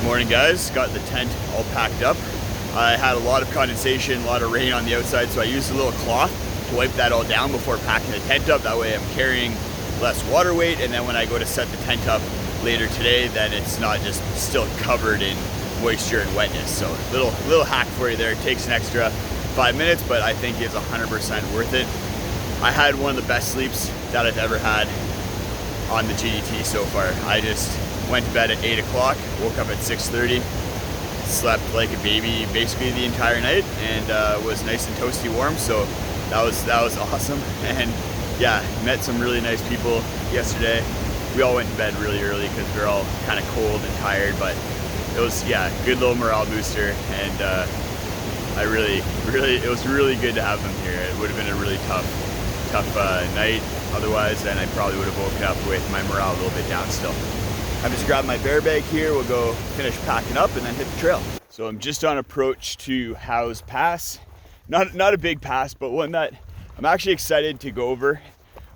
Morning guys, got the tent all packed up. I had a lot of condensation, a lot of rain on the outside, so I used a little cloth to wipe that all down before packing the tent up. That way I'm carrying less water weight, and then when I go to set the tent up later today, then it's not just still covered in moisture and wetness. So little hack for you there. It takes an extra 5 minutes, but I think it's 100% worth it. I had one of the best sleeps that I've ever had on the GDT so far. I just went to bed at 8 o'clock, woke up at 6:30, slept like a baby basically the entire night, and was nice and toasty warm, so that was awesome. And yeah, met some really nice people yesterday. We all went to bed really early because we were all kind of cold and tired, but it was, yeah, good little morale booster, and it was really good to have them here. It would have been a really tough night otherwise, and I probably would have woken up with my morale a little bit down still. I've just grabbed my bear bag here. We'll go finish packing up and then hit the trail. So I'm just on approach to Howse Pass. Not a big pass, but one that I'm actually excited to go over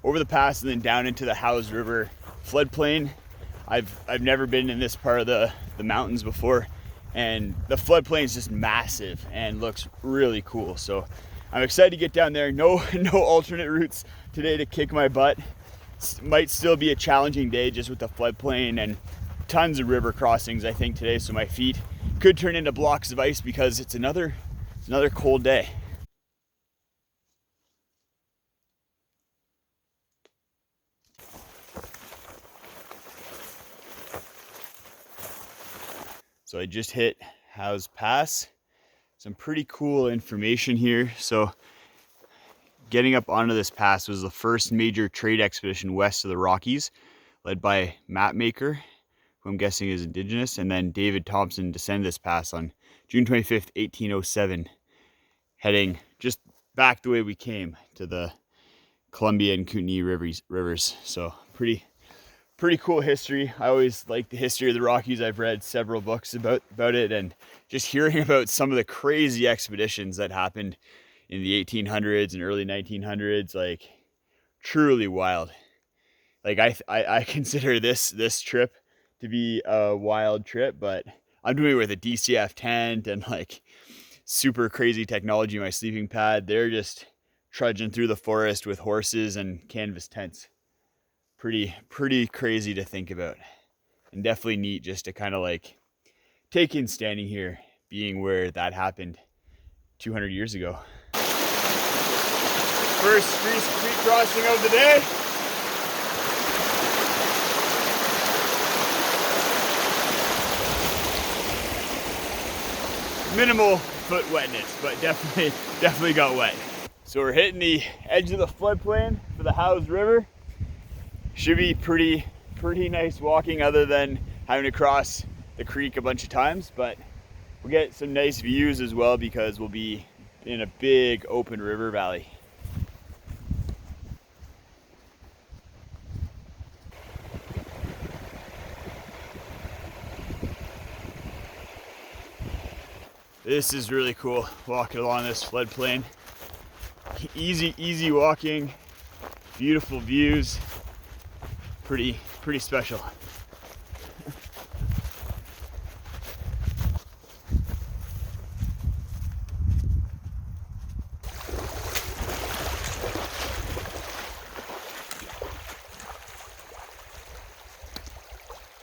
the pass and then down into the Howse River floodplain. I've never been in this part of the mountains before, and the floodplain is just massive and looks really cool. So I'm excited to get down there. No alternate routes today to kick my butt. Might still be a challenging day just with the floodplain and tons of river crossings I think today, so my feet could turn into blocks of ice because it's another cold day. So I just hit Howse Pass. Some pretty cool information here. So getting up onto this pass was the first major trade expedition west of the Rockies, led by Mapmaker, who I'm guessing is Indigenous, and then David Thompson descended this pass on June 25th, 1807, heading just back the way we came to the Columbia and Kootenay rivers. So pretty cool history. I always like the history of the Rockies. I've read several books about it, and just hearing about some of the crazy expeditions that happened in the 1800s and early 1900s, like truly wild. Like I consider this trip to be a wild trip, but I'm doing it with a DCF tent and like super crazy technology in my sleeping pad. They're just trudging through the forest with horses and canvas tents. Pretty crazy to think about, and definitely neat just to kind of like take in standing here, being where that happened 200 years ago. First street crossing of the day. Minimal foot wetness, but definitely got wet. So we're hitting the edge of the floodplain for the Howse River. Should be pretty nice walking, other than having to cross the creek a bunch of times, but we'll get some nice views as well because we'll be in a big open river valley. This is really cool, walking along this floodplain. Easy walking, beautiful views, pretty special.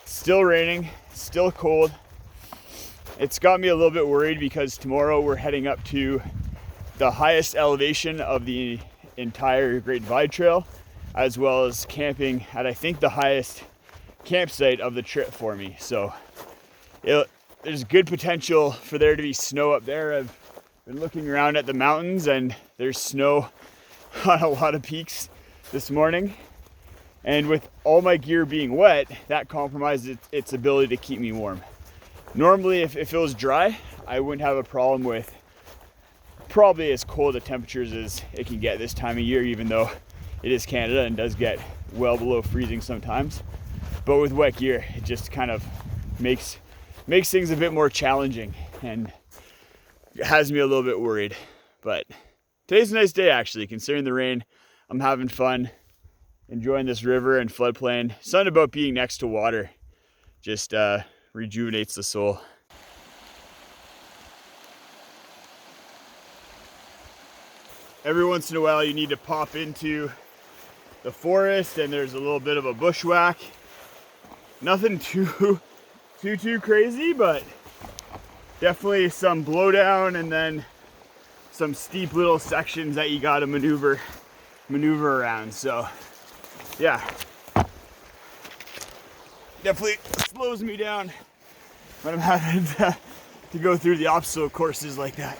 Still raining, still cold. It's got me a little bit worried because tomorrow we're heading up to the highest elevation of the entire Great Divide Trail, as well as camping at, I think, the highest campsite of the trip for me. So there's good potential for there to be snow up there. I've been looking around at the mountains and there's snow on a lot of peaks this morning. And with all my gear being wet, that compromises its ability to keep me warm. Normally, if it was dry, I wouldn't have a problem with probably as cold of temperatures as it can get this time of year, even though it is Canada and does get well below freezing sometimes. But with wet gear, it just kind of makes things a bit more challenging and it has me a little bit worried. But today's a nice day, actually, considering the rain. I'm having fun, enjoying this river and floodplain. Something about being next to water just rejuvenates the soul. Every once in a while you need to pop into the forest and there's a little bit of a bushwhack. Nothing too crazy, but definitely some blowdown and then some steep little sections that you gotta maneuver around. So yeah, definitely slows me down when I'm having to go through the obstacle courses like that.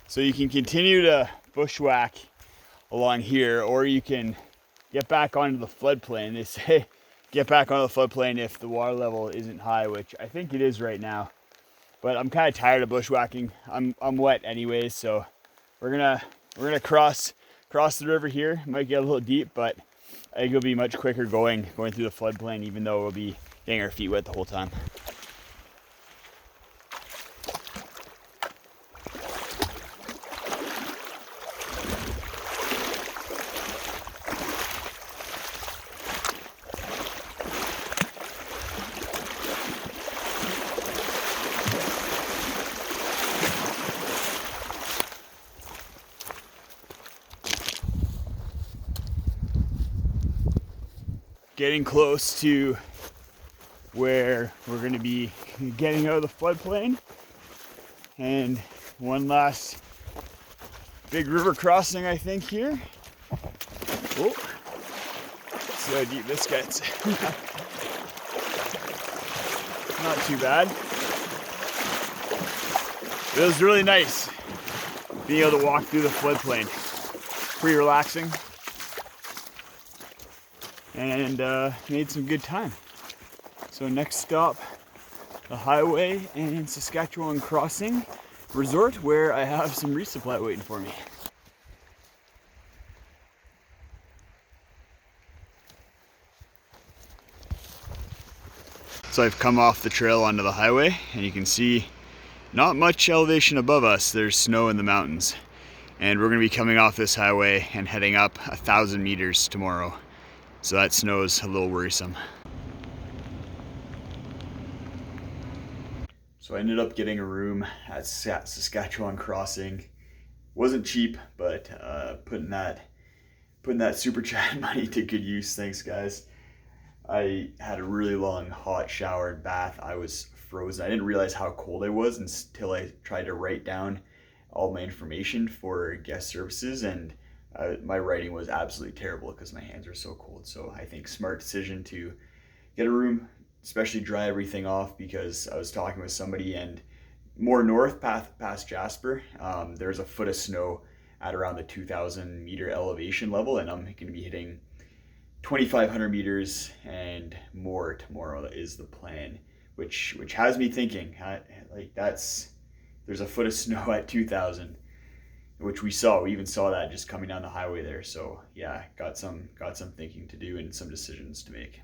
So you can continue to bushwhack along here, or you can get back onto the floodplain. They say get back onto the floodplain if the water level isn't high, which I think it is right now. But I'm kind of tired of bushwhacking. I'm wet anyways, so we're gonna cross the river here. Might get a little deep, but I think it'll be much quicker going through the floodplain, even though we'll be getting our feet wet the whole time. Getting close to where we're going to be getting out of the floodplain, and one last big river crossing I think here. Oh, let's see how deep this gets. Not too bad. It was really nice being able to walk through the floodplain. Pretty relaxing. And made some good time. So next stop, the highway and Saskatchewan Crossing Resort, where I have some resupply waiting for me. So I've come off the trail onto the highway, and you can see not much elevation above us. There's snow in the mountains. And we're gonna be coming off this highway and heading up 1,000 meters tomorrow. So that snow is a little worrisome. So I ended up getting a room at Saskatchewan Crossing. Wasn't cheap, but putting that super chat money to good use. Thanks, guys. I had a really long hot shower and bath. I was frozen. I didn't realize how cold I was until I tried to write down all my information for guest services, and my writing was absolutely terrible because my hands are so cold. So I think smart decision to get a room, especially dry everything off, because I was talking with somebody, and more north past Jasper, there's a foot of snow at around the 2,000 meter elevation level, and I'm going to be hitting 2,500 meters and more tomorrow. That is the plan, which has me thinking, like there's a foot of snow at 2,000. Which we even saw that just coming down the highway there. So yeah, got some thinking to do and some decisions to make.